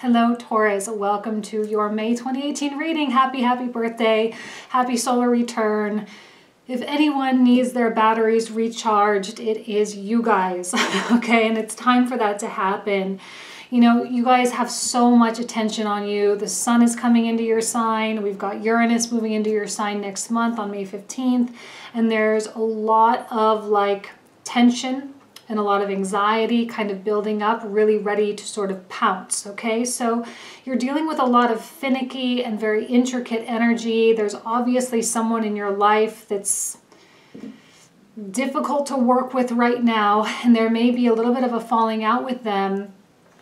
Hello Taurus, welcome to your May 2018 reading. Happy birthday, happy solar return. If anyone needs their batteries recharged, it is you guys, okay? And it's time for that to happen. You know, you guys have so much attention on you. The sun is coming into your sign. We've got Uranus moving into your sign next month on May 15th. And there's a lot of like tension and a lot of anxiety kind of building up, really ready to sort of pounce, okay? So you're dealing with a lot of finicky and very intricate energy. There's obviously someone in your life that's difficult to work with right now, and there may be a little bit of a falling out with them.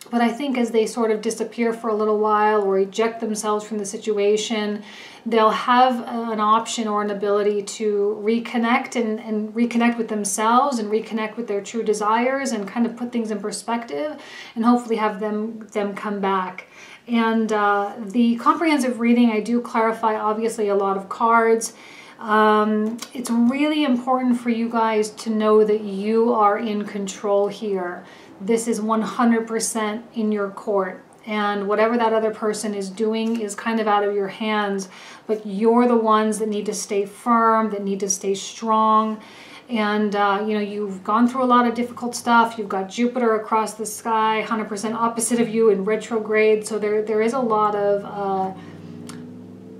But I think as they sort of disappear for a little while or eject themselves from the situation, they'll have an option or an ability to reconnect and reconnect with themselves and reconnect with their true desires and kind of put things in perspective and hopefully have them come back. And the comprehensive reading, I do clarify obviously a lot of cards. It's really important for you guys to know that you are in control here. This is 100% in your court, and whatever that other person is doing is kind of out of your hands, but you're the ones that need to stay firm, that need to stay strong. And you know, you've gone through a lot of difficult stuff. You've got Jupiter across the sky, 100% opposite of you in retrograde, so there is a lot of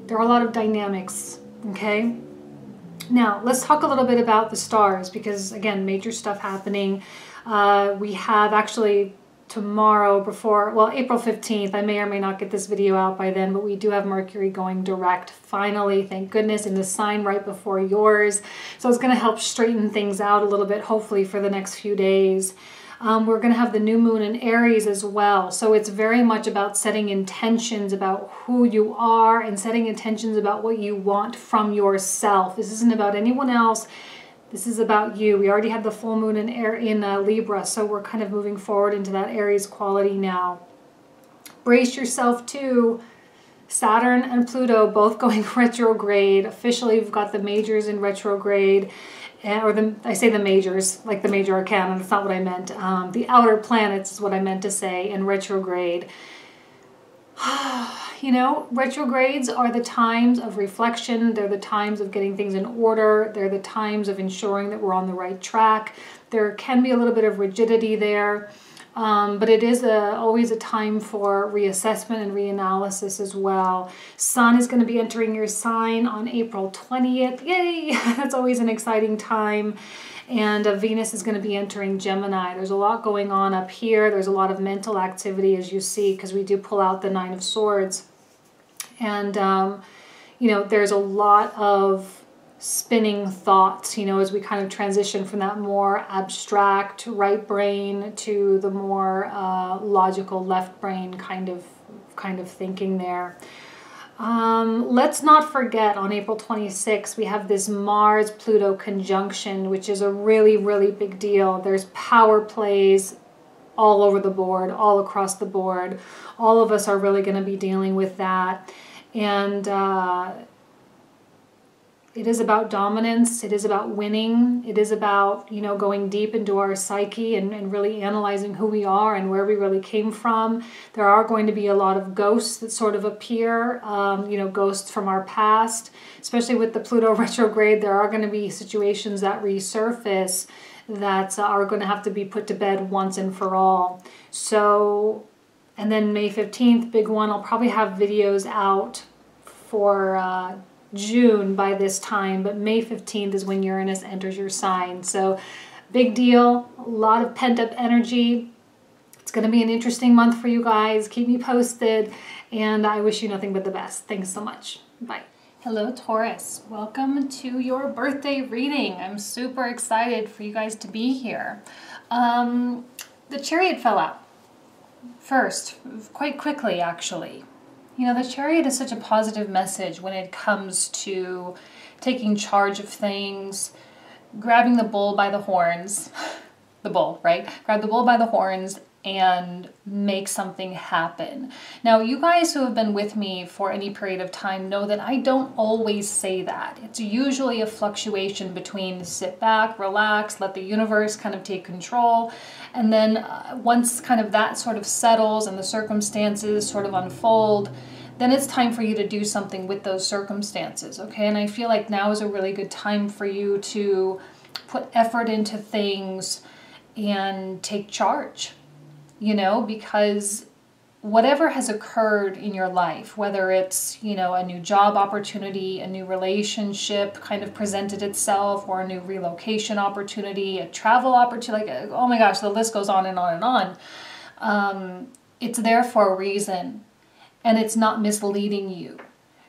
there are a lot of dynamics, okay? Now let's talk a little bit about the stars, because again, major stuff happening. We have actually tomorrow before, well, April 15th, I may or may not get this video out by then, but we do have Mercury going direct finally, thank goodness, in the sign right before yours. So it's going to help straighten things out a little bit, hopefully for the next few days. We're going to have the new moon in Aries as well. So it's very much about setting intentions about who you are and setting intentions about what you want from yourself. This isn't about anyone else. This is about you. We already had the full moon in Libra, so we're kind of moving forward into that Aries quality now. Brace yourself too. Saturn and Pluto both going retrograde. Officially, we've got the majors in retrograde. I say the majors, like the major arcana, that's not what I meant. The outer planets is what I meant to say, in retrograde. You know, retrogrades are the times of reflection. They're the times of getting things in order. They're the times of ensuring that we're on the right track. There can be a little bit of rigidity there, but it is always a time for reassessment and reanalysis as well. Sun is going to be entering your sign on April 20th. Yay! That's always an exciting time. And Venus is going to be entering Gemini. There's a lot going on up here. There's a lot of mental activity, as you see, because we do pull out the Nine of Swords. And, you know, there's a lot of spinning thoughts, you know, as we kind of transition from that more abstract right brain to the more logical left brain kind of thinking there. Let's not forget on April 26th, we have this Mars-Pluto conjunction, which is a really, really big deal. There's power plays all over the board, all across the board. All of us are really going to be dealing with that. And it is about dominance. It is about winning. It is about, you know, going deep into our psyche and really analyzing who we are and where we really came from. There are going to be a lot of ghosts that sort of appear, you know, ghosts from our past. Especially with the Pluto retrograde, there are going to be situations that resurface that are going to have to be put to bed once and for all. So, and then May 15th, big one, I'll probably have videos out for June by this time, but May 15th is when Uranus enters your sign. So big deal, a lot of pent-up energy. It's going to be an interesting month for you guys. Keep me posted, and I wish you nothing but the best. Thanks so much. Bye. Hello Taurus, welcome to your birthday reading. I'm super excited for you guys to be here. The Chariot fell out first, quite quickly actually. You know, the Chariot is such a positive message when it comes to taking charge of things, grabbing the bull by the horns, the bull, right? Grab the bull by the horns and make something happen. Now, you guys who have been with me for any period of time know that I don't always say that. It's usually a fluctuation between sit back, relax, let the universe kind of take control, and then once kind of that sort of settles and the circumstances sort of unfold, then it's time for you to do something with those circumstances, okay? And I feel like now is a really good time for you to put effort into things and take charge, you know, because whatever has occurred in your life, whether it's, you know, a new job opportunity, a new relationship kind of presented itself, or a new relocation opportunity, a travel opportunity, like, oh my gosh, the list goes on and on and on. It's there for a reason, and it's not misleading you.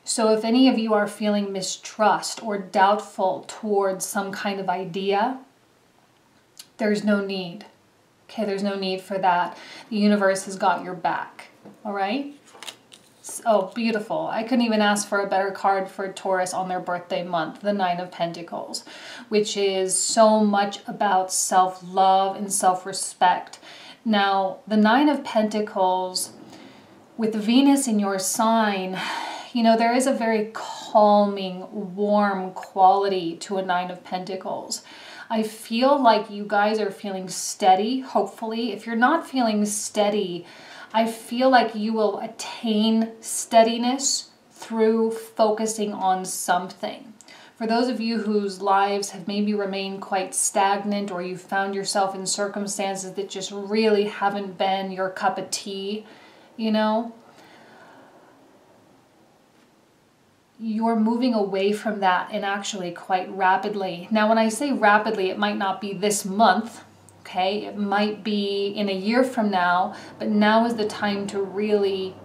So if any of you are feeling mistrust or doubtful towards some kind of idea, there's no need. Okay, there's no need for that. The universe has got your back, all right? Oh, beautiful. I couldn't even ask for a better card for Taurus on their birthday month, the Nine of Pentacles, which is so much about self-love and self-respect. Now, the Nine of Pentacles, with Venus in your sign, you know, there is a very calming, warm quality to a Nine of Pentacles. I feel like you guys are feeling steady, hopefully. If you're not feeling steady, I feel like you will attain steadiness through focusing on something. For those of you whose lives have maybe remained quite stagnant, or you found yourself in circumstances that just really haven't been your cup of tea, you know, you're moving away from that, and actually quite rapidly. Now, when I say rapidly, it might not be this month, okay? It might be in a year from now, but now is the time to really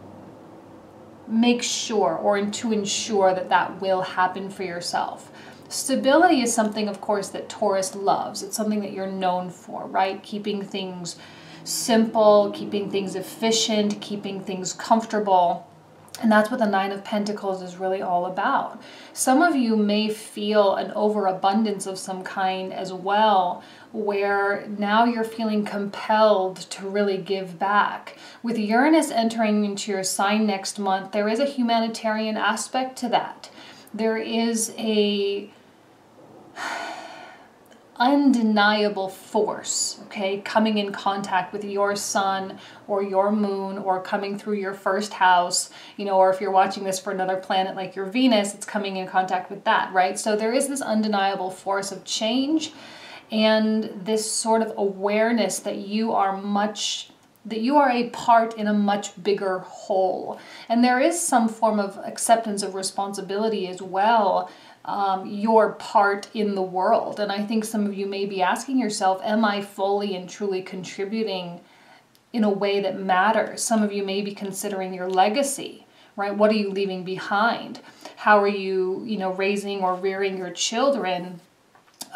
make sure, or to ensure that that will happen for yourself. Stability is something, of course, that Taurus loves. It's something that you're known for, right? Keeping things simple, keeping things efficient, keeping things comfortable. And that's what the Nine of Pentacles is really all about. Some of you may feel an overabundance of some kind as well, where now you're feeling compelled to really give back. With Uranus entering into your sign next month, there is a humanitarian aspect to that. There is a undeniable force, okay, coming in contact with your sun or your moon, or coming through your first house, you know, or if you're watching this for another planet like your Venus, it's coming in contact with that, right? So there is this undeniable force of change, and this sort of awareness that you are a part in a much bigger whole. And there is some form of acceptance of responsibility as well, your part in the world. And I think some of you may be asking yourself, am I fully and truly contributing in a way that matters? Some of you may be considering your legacy, right? What are you leaving behind? How are you, you know, raising or rearing your children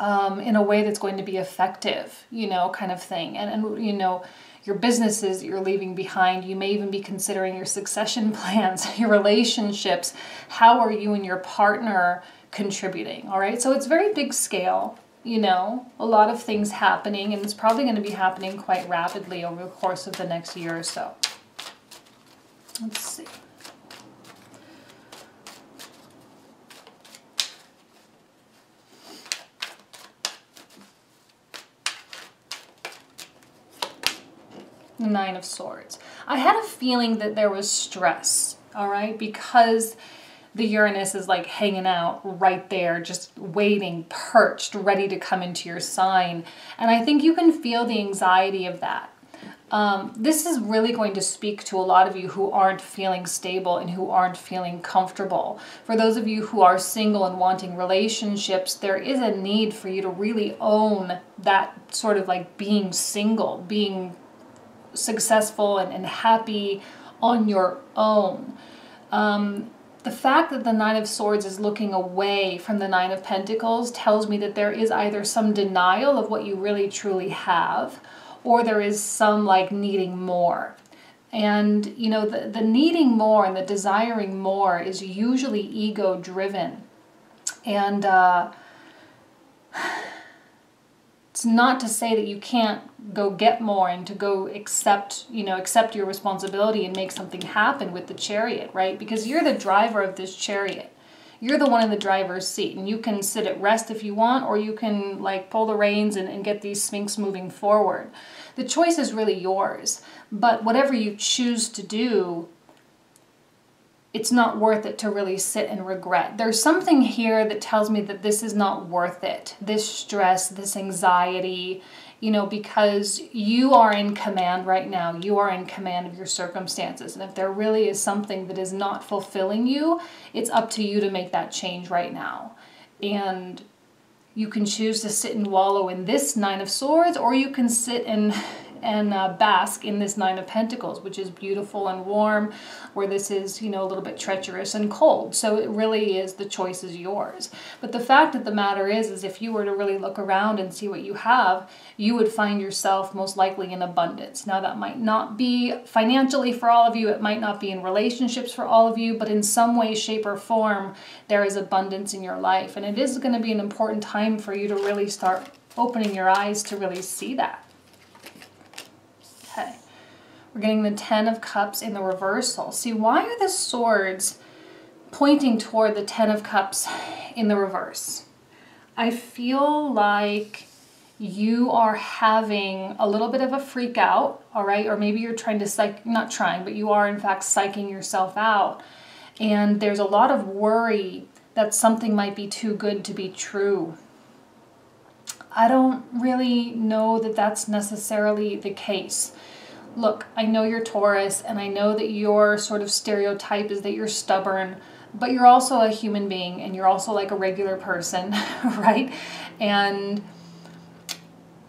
in a way that's going to be effective, you know, kind of thing. And you know, your businesses that you're leaving behind. You may even be considering your succession plans, your relationships. How are you and your partner contributing? All right, so it's very big scale, you know, a lot of things happening, and it's probably going to be happening quite rapidly over the course of the next year or so. Let's see. The Nine of Swords. I had a feeling that there was stress, all right, because the Uranus is like hanging out right there, just waiting, perched, ready to come into your sign. And I think you can feel the anxiety of that. This is really going to speak to a lot of you who aren't feeling stable and who aren't feeling comfortable. For those of you who are single and wanting relationships, there is a need for you to really own that sort of like being single, being successful and happy on your own. The fact that the Nine of Swords is looking away from the Nine of Pentacles tells me that there is either some denial of what you really truly have, or there is some like needing more. And you know, the needing more and the desiring more is usually ego driven. And It's not to say that you can't go get more and to go accept your responsibility and make something happen with the Chariot, right? Because you're the driver of this Chariot. You're the one in the driver's seat, and you can sit at rest if you want, or you can like pull the reins and get these Sphinx moving forward. The choice is really yours, but whatever you choose to do, it's not worth it to really sit and regret. There's something here that tells me that this is not worth it. This stress, this anxiety, because you are in command right now. You are in command of your circumstances. And if there really is something that is not fulfilling you, it's up to you to make that change right now. And you can choose to sit and wallow in this Nine of Swords, or you can sit and bask in this Nine of Pentacles, which is beautiful and warm, where this is, a little bit treacherous and cold. So it really is, the choice is yours. But the fact of the matter is if you were to really look around and see what you have, you would find yourself most likely in abundance. Now, that might not be financially for all of you, it might not be in relationships for all of you, but in some way, shape, or form, there is abundance in your life. And it is going to be an important time for you to really start opening your eyes to really see that. Okay, we're getting the Ten of Cups in the reversal. See, why are the swords pointing toward the Ten of Cups in the reverse? I feel like you are having a little bit of a freak out, all right? Or maybe you're trying to not trying, but you are in fact psyching yourself out. And there's a lot of worry that something might be too good to be true. I don't really know that that's necessarily the case. Look, I know you're Taurus, and I know that your sort of stereotype is that you're stubborn, but you're also a human being, and you're also like a regular person, right? And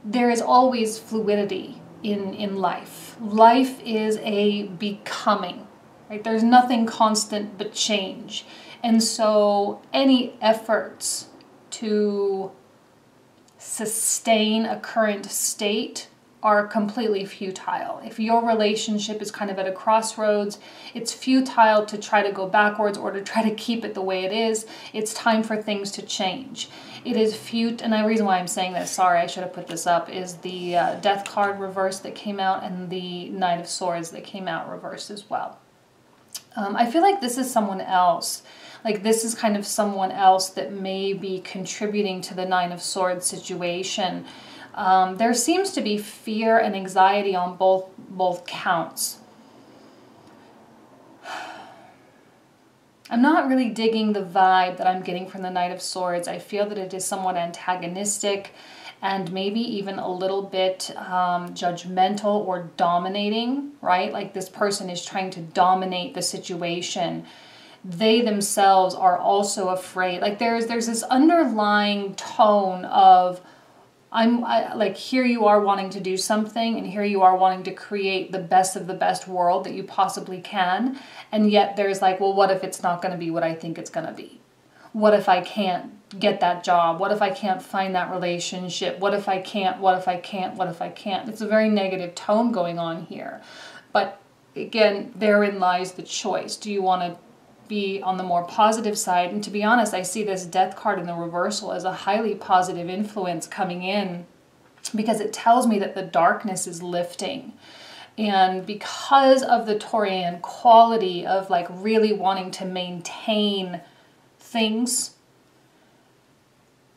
there is always fluidity in life. Life is a becoming, right? There's nothing constant but change. And so any efforts to sustain a current state are completely futile. If your relationship is kind of at a crossroads, it's futile to try to go backwards or to try to keep it the way it is. It's time for things to change. It is and the reason why I'm saying this, sorry, I should have put this up, is the Death card reversed that came out and the Knight of Swords that came out reversed as well. I feel like this is someone else. Like this is kind of someone else that may be contributing to the Nine of Swords situation. There seems to be fear and anxiety on both counts. I'm not really digging the vibe that I'm getting from the Knight of Swords. I feel that it is somewhat antagonistic and maybe even a little bit judgmental or dominating, right? Like this person is trying to dominate the situation. They themselves are also afraid. Like there's this underlying tone of, like here you are wanting to do something, and here you are wanting to create the best of the best world that you possibly can, and yet there's like, well, what if it's not going to be what I think it's going to be? What if I can't get that job? What if I can't find that relationship? What if I can't? What if I can't? What if I can't? It's a very negative tone going on here. But again, therein lies the choice. Do you want to be on the more positive side? And to be honest, I see this Death card in the reversal as a highly positive influence coming in, because it tells me that the darkness is lifting. And because of the Taurian quality of like really wanting to maintain things,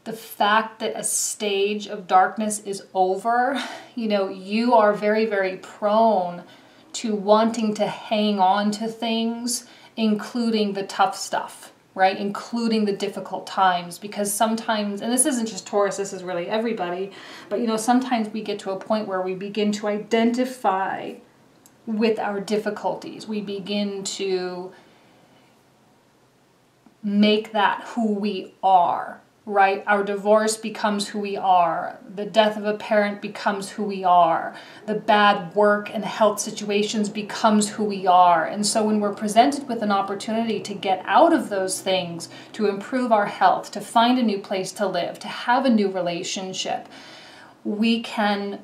the fact that a stage of darkness is over, you are very, very prone to wanting to hang on to things, including the tough stuff, right? Including the difficult times, because sometimes, and this isn't just Taurus, this is really everybody, but sometimes we get to a point where we begin to identify with our difficulties. We begin to make that who we are, right? Our divorce becomes who we are. The death of a parent becomes who we are. The bad work and health situations becomes who we are. And so when we're presented with an opportunity to get out of those things, to improve our health, to find a new place to live, to have a new relationship, we can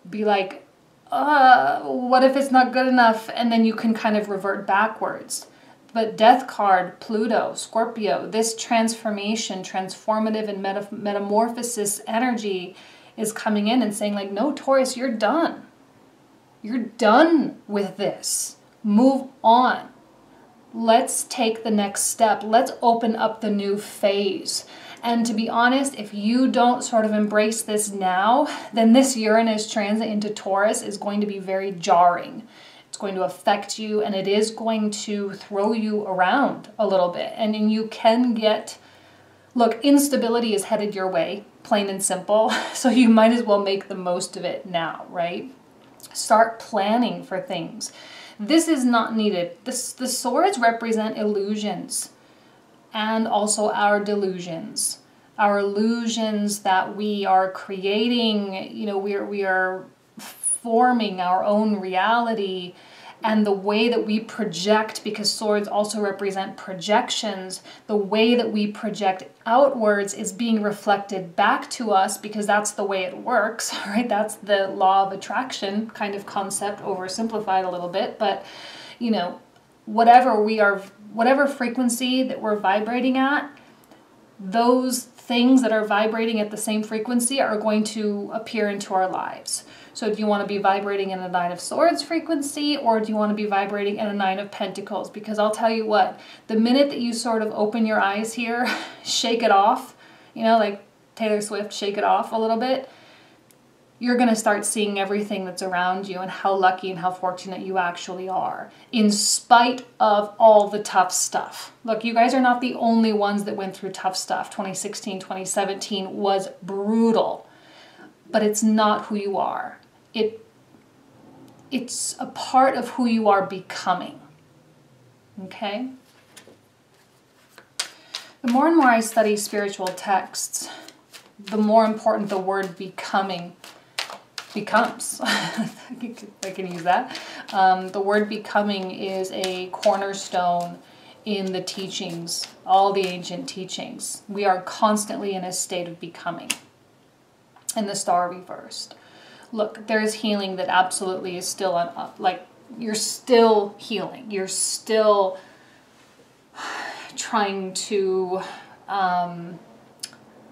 be like, what if it's not good enough? And then you can kind of revert backwards. But Death card, Pluto, Scorpio, this transformation, transformative and metamorphosis energy is coming in and saying like, no, Taurus, you're done. You're done with this. Move on. Let's take the next step. Let's open up the new phase. And to be honest, if you don't sort of embrace this now, then this Uranus transit into Taurus is going to be very jarring. It's going to affect you, and it is going to throw you around a little bit. And you can get, look, instability is headed your way, plain and simple. So you might as well make the most of it now, right? Start planning for things. This is not needed. The swords represent illusions and also our delusions. Our illusions that we are creating, you know, we are forming our own reality, and the way that we project, because swords also represent projections, the way that we project outwards is being reflected back to us, because that's the way it works, right? That's the law of attraction kind of concept, oversimplified a little bit, but you know, whatever frequency that we're vibrating at, those things that are vibrating at the same frequency are going to appear into our lives. So do you want to be vibrating in a Nine of Swords frequency, or do you want to be vibrating in a Nine of Pentacles? Because I'll tell you what, the minute that you sort of open your eyes here, shake it off, you know, like Taylor Swift, shake it off a little bit, you're going to start seeing everything that's around you and how lucky and how fortunate you actually are, in spite of all the tough stuff. Look, you guys are not the only ones that went through tough stuff. 2016, 2017 was brutal, but it's not who you are. It's a part of who you are becoming, okay? The more and more I study spiritual texts, the more important the word becoming becomes. I can use that. The word becoming is a cornerstone in the teachings, all the ancient teachings. We are constantly in a state of becoming. And the star reversed. Look, there is healing that absolutely is still like, you're still healing. You're still trying to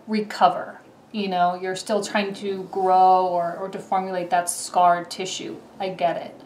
recover. You know, you're still trying to grow or to formulate that scar tissue. I get it.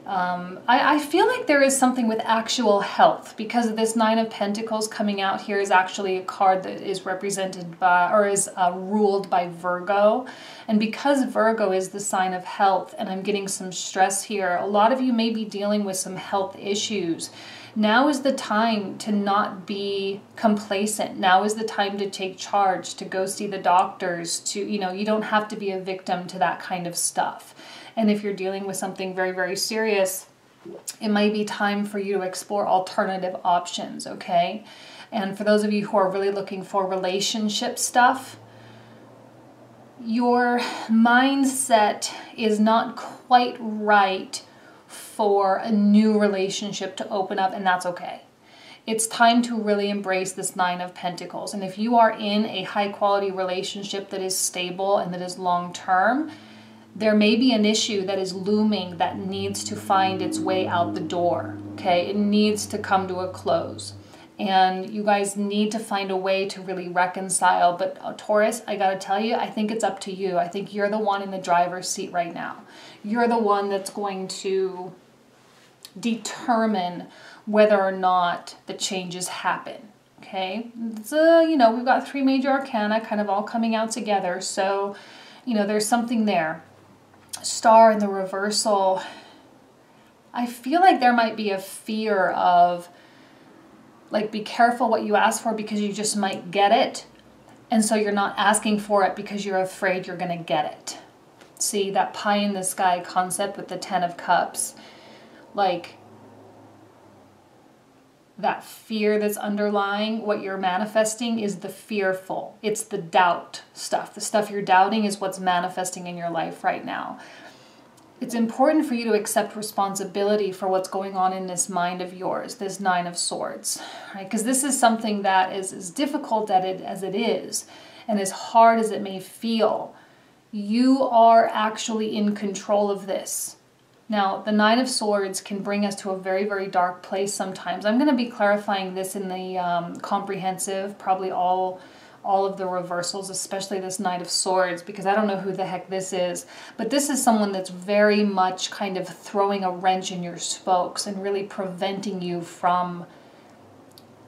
I feel like there is something with actual health, because this Nine of Pentacles coming out here is actually a card that is represented by, or is ruled by Virgo. And because Virgo is the sign of health, and I'm getting some stress here, a lot of you may be dealing with some health issues. Now is the time to not be complacent. Now is the time to take charge, to go see the doctors, to, you know, you don't have to be a victim to that kind of stuff. And if you're dealing with something very, very serious, it might be time for you to explore alternative options, okay? And for those of you who are really looking for relationship stuff, your mindset is not quite right for a new relationship to open up, and that's okay. It's time to really embrace this Nine of Pentacles. And if you are in a high quality relationship that is stable and that is long term, there may be an issue that is looming that needs to find its way out the door, okay? It needs to come to a close. And you guys need to find a way to really reconcile. But Taurus, I gotta tell you, I think it's up to you. I think you're the one in the driver's seat right now. You're the one that's going to determine whether or not the changes happen, okay? So, you know, we've got 3 major arcana kind of all coming out together. So, you know, there's something there. Star in the reversal, I feel like there might be a fear of, like, be careful what you ask for because you just might get it. And so you're not asking for it because you're afraid you're going to get it. See, that pie in the sky concept with the 10 of Cups, like, that fear that's underlying what you're manifesting is the fearful. It's the doubt stuff. The stuff you're doubting is what's manifesting in your life right now. It's important for you to accept responsibility for what's going on in this mind of yours, this Nine of Swords, right? Because this is something that is as difficult as it is, and as hard as it may feel. You are actually in control of this. Now, the Nine of Swords can bring us to a very, very dark place sometimes. I'm going to be clarifying this in the comprehensive, probably all of the reversals, especially this Knight of Swords, because I don't know who the heck this is. But this is someone that's very much kind of throwing a wrench in your spokes and really preventing you from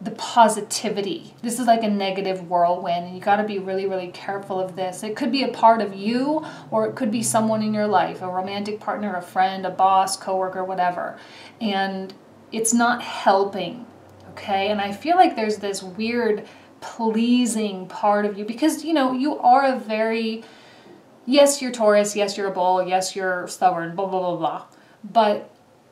the positivity. This is like a negative whirlwind, and you got to be really, really careful of this. It could be a part of you, or it could be someone in your life, a romantic partner, a friend, a boss, coworker, whatever. And it's not helping, okay? And I feel like there's this weird pleasing part of you, because, you know, you are a very, yes, you're Taurus, yes, you're a bull, yes, you're stubborn, blah, blah, blah, blah. But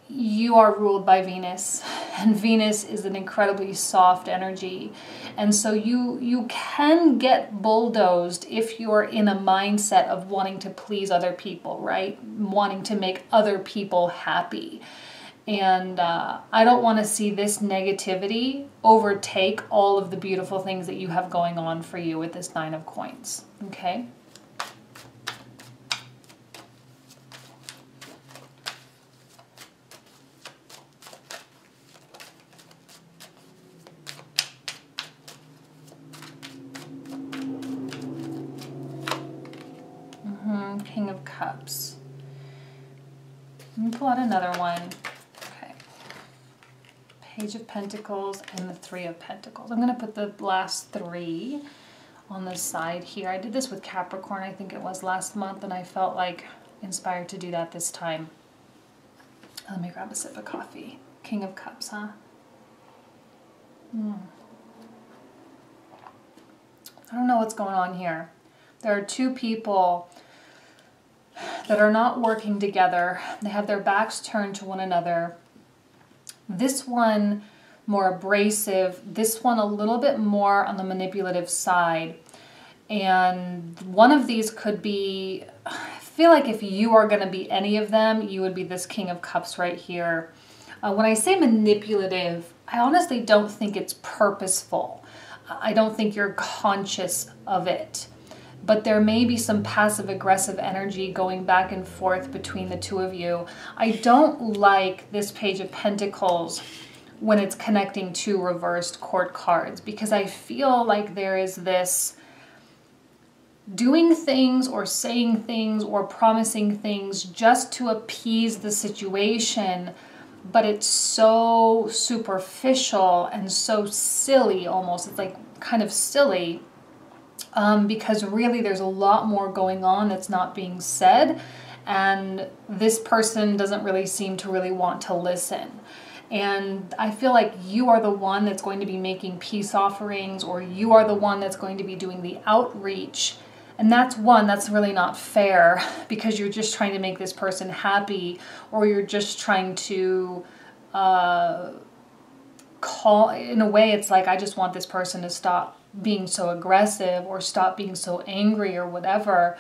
you are ruled by Venus, and Venus is an incredibly soft energy. And so you can get bulldozed if you're in a mindset of wanting to please other people, right? Wanting to make other people happy. And I don't want to see this negativity overtake all of the beautiful things that you have going on for you with this Nine of Coins, okay? King of Cups. Let me pull out another one. Okay. Page of Pentacles and the Three of Pentacles. I'm going to put the last three on the side here. I did this with Capricorn, I think it was last month, and I felt like inspired to do that this time. Let me grab a sip of coffee. King of Cups, huh? I don't know what's going on here. There are two people that are not working together. They have their backs turned to one another. This one more abrasive, this one a little bit more on the manipulative side. And one of these could be, I feel like if you are going to be any of them, you would be this King of Cups right here. When I say manipulative, I honestly don't think it's purposeful. I don't think you're conscious of it. But there may be some passive-aggressive energy going back and forth between the two of you. I don't like this Page of Pentacles when it's connecting to reversed court cards, because I feel like there is this doing things or saying things or promising things just to appease the situation, but it's so superficial and so silly almost. It's like kind of silly. Because really there's a lot more going on that's not being said, and this person doesn't really seem to really want to listen. And I feel like you are the one that's going to be making peace offerings, or you are the one that's going to be doing the outreach. And that's really not fair, because you're just trying to make this person happy, or you're just trying to call, in a way it's like, I just want this person to stop being so aggressive or stop being so angry or whatever.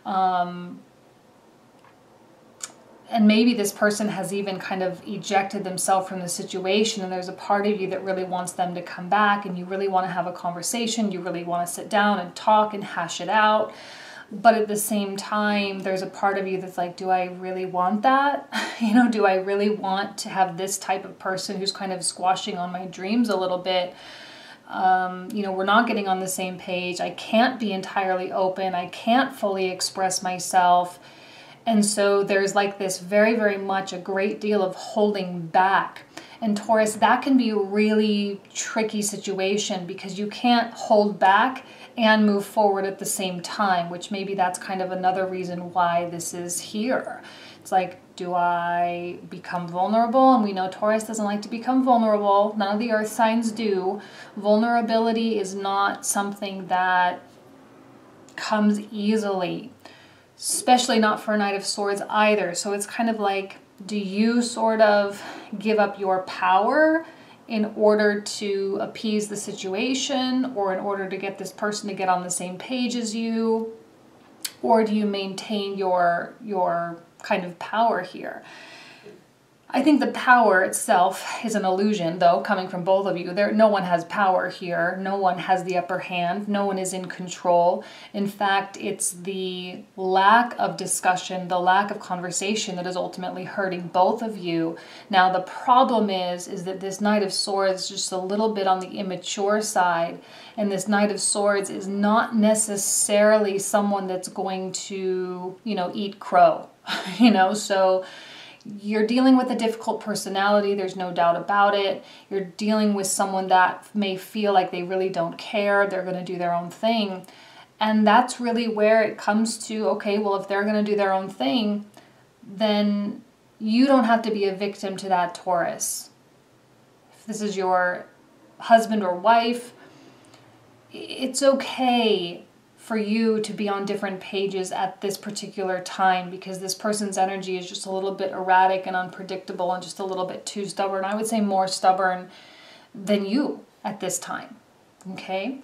And maybe this person has even kind of ejected themselves from the situation, and there's a part of you that really wants them to come back, and you really want to have a conversation, you really want to sit down and talk and hash it out. But at the same time, there's a part of you that's like, do I really want that? You know, do I really want to have this type of person who's kind of squashing on my dreams a little bit? You know, we're not getting on the same page. I can't be entirely open. I can't fully express myself. And so there's like this very, very much a great deal of holding back. And Taurus, that can be a really tricky situation, because you can't hold back and move forward at the same time, which maybe that's kind of another reason why this is here. It's like, do I become vulnerable? And we know Taurus doesn't like to become vulnerable. None of the earth signs do. Vulnerability is not something that comes easily, especially not for a Knight of Swords either. So it's kind of like, do you sort of give up your power in order to appease the situation, or in order to get this person to get on the same page as you? Or do you maintain your kind of power here? I think the power itself is an illusion, though, coming from both of you. No one has power here. No one has the upper hand. No one is in control. In fact, it's the lack of discussion, the lack of conversation that is ultimately hurting both of you. Now, the problem is that this Knight of Swords is just a little bit on the immature side. And this Knight of Swords is not necessarily someone that's going to, eat crow, so you're dealing with a difficult personality, there's no doubt about it. You're dealing with someone that may feel like they really don't care, they're going to do their own thing. And that's really where it comes to, okay, well, if they're going to do their own thing, then you don't have to be a victim to that, Taurus. If this is your husband or wife, it's okay for you to be on different pages at this particular time, because this person's energy is just a little bit erratic and unpredictable and just a little bit too stubborn. I would say more stubborn than you at this time, okay?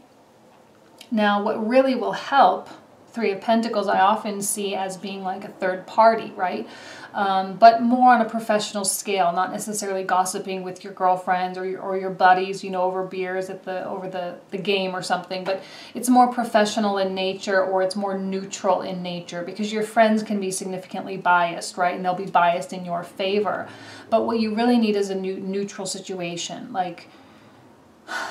Now, what really will help, Three of Pentacles, I often see as being like a third party, right? But more on a professional scale, not necessarily gossiping with your girlfriends or your buddies, over beers over the game or something. But it's more professional in nature, or it's more neutral in nature, because your friends can be significantly biased, right? And they'll be biased in your favor. But what you really need is a neutral situation. Like,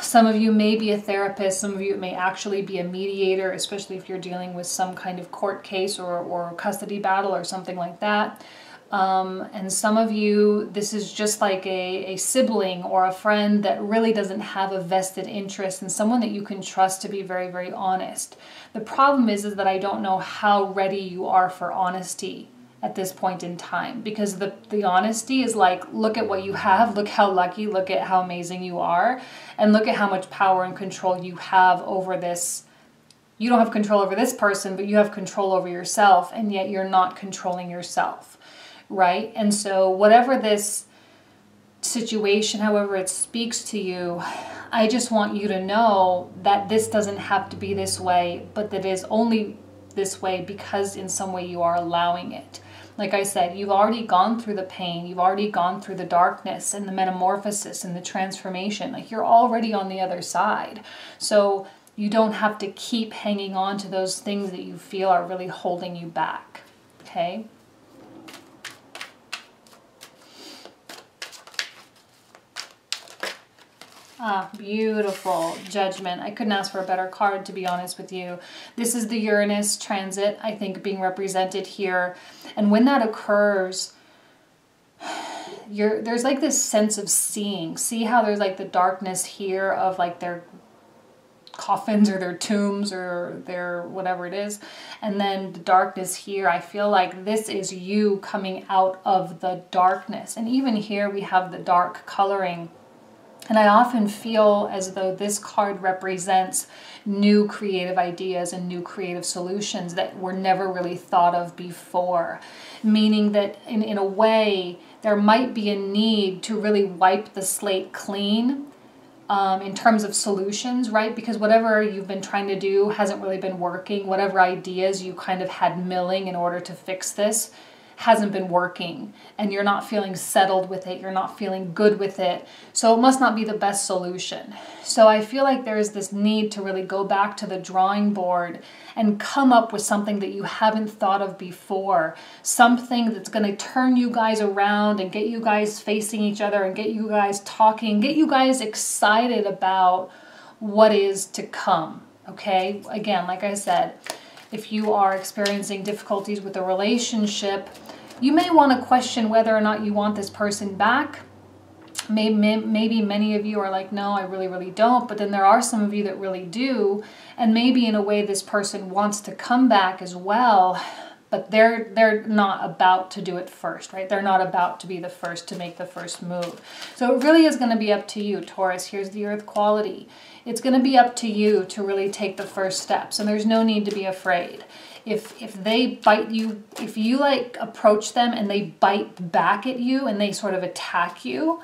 some of you may be a therapist, some of you may actually be a mediator, especially if you're dealing with some kind of court case or custody battle or something like that. And some of you, this is just like a sibling or a friend that really doesn't have a vested interest, and someone that you can trust to be very, very honest. The problem is that I don't know how ready you are for honesty at this point in time, because the honesty is like, look at what you have, look how lucky, look at how amazing you are, and look at how much power and control you have over this. You don't have control over this person, but you have control over yourself, and yet you're not controlling yourself, right? And so whatever this situation, however it speaks to you, I just want you to know that this doesn't have to be this way, but that it is only this way because in some way you are allowing it. Like I said, you've already gone through the pain, you've already gone through the darkness and the metamorphosis and the transformation. Like, you're already on the other side. So you don't have to keep hanging on to those things that you feel are really holding you back, okay? Ah, beautiful. Judgment. I couldn't ask for a better card, to be honest with you. This is the Uranus transit, I think, being represented here. And when that occurs, there's like this sense of seeing. See how there's like the darkness here of like their coffins or their tombs or their whatever it is. And then the darkness here, I feel like this is you coming out of the darkness. And even here we have the dark coloring. And I often feel as though this card represents new creative ideas and new creative solutions that were never really thought of before. Meaning that in a way, there might be a need to really wipe the slate clean in terms of solutions, right? Because whatever you've been trying to do hasn't really been working. Whatever ideas you kind of had milling in order to fix this hasn't been working, and you're not feeling settled with it, you're not feeling good with it, so it must not be the best solution. So I feel like there is this need to really go back to the drawing board and come up with something that you haven't thought of before, something that's going to turn you guys around and get you guys facing each other and get you guys talking, get you guys excited about what is to come, okay? Again, like I said, if you are experiencing difficulties with a relationship, you may want to question whether or not you want this person back. Maybe many of you are like, no, I really, really don't. But then there are some of you that really do. And maybe in a way this person wants to come back as well, but they're not about to do it first, right? They're not about to be the first to make the first move. So it really is going to be up to you, Taurus. Here's the Earth quality. It's going to be up to you to really take the first steps, and there's no need to be afraid. If they bite you, if you like approach them and they bite back at you and they sort of attack you,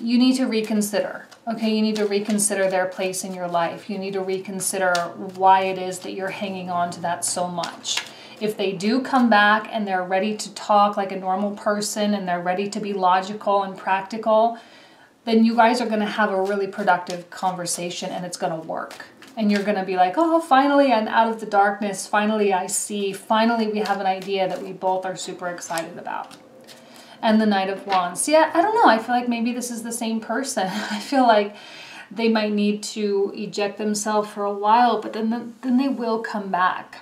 you need to reconsider. Okay, you need to reconsider their place in your life. You need to reconsider why it is that you're hanging on to that so much. If they do come back and they're ready to talk like a normal person and they're ready to be logical and practical, then you guys are going to have a really productive conversation and it's going to work. And you're going to be like, oh, finally I'm out of the darkness. Finally I see. Finally we have an idea that we both are super excited about. And the Knight of Wands. See, I don't know. I feel like maybe this is the same person. I feel like they might need to eject themselves for a while, but then they will come back.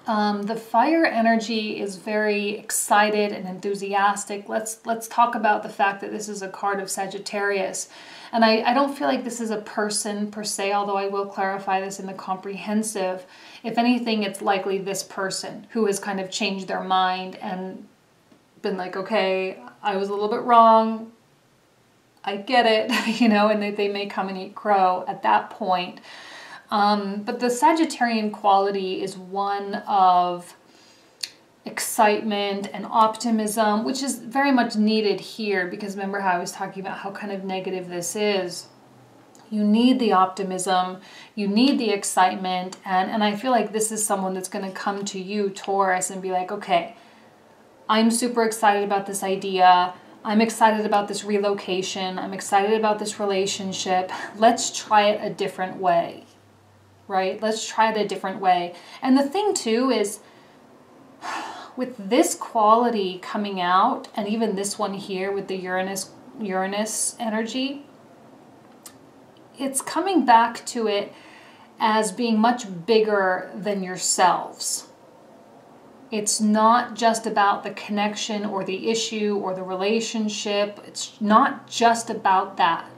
The fire energy is very excited and enthusiastic. Let's talk about the fact that this is a card of Sagittarius. And I don't feel like this is a person per se, although I will clarify this in the comprehensive. If anything, it's likely this person who has kind of changed their mind and been like, okay, I was a little bit wrong. I get it, you know, and they may come and eat crow at that point. But the Sagittarian quality is one of excitement and optimism, which is very much needed here because remember how I was talking about how kind of negative this is. You need the optimism, you need the excitement, and I feel like this is someone that's going to come to you, Taurus, and be like, okay, I'm super excited about this idea. I'm excited about this relocation. I'm excited about this relationship. Let's try it a different way, right? Let's try it a different way. And the thing too is with this quality coming out, and even this one here with the Uranus energy, it's coming back to it as being much bigger than yourselves. It's not just about the connection or the issue or the relationship. It's not just about that.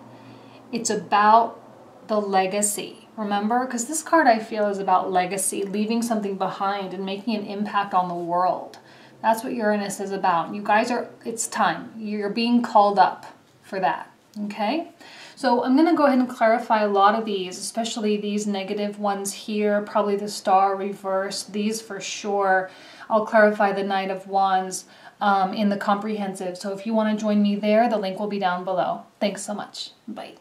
It's about the legacy. Remember? Because this card I feel is about legacy, leaving something behind and making an impact on the world. That's what Uranus is about. You guys are, it's time. You're being called up for that. Okay? So I'm going to go ahead and clarify a lot of these, especially these negative ones here, probably the Star reversed, these for sure. I'll clarify the Knight of Wands in the comprehensive. So if you want to join me there, the link will be down below. Thanks so much. Bye.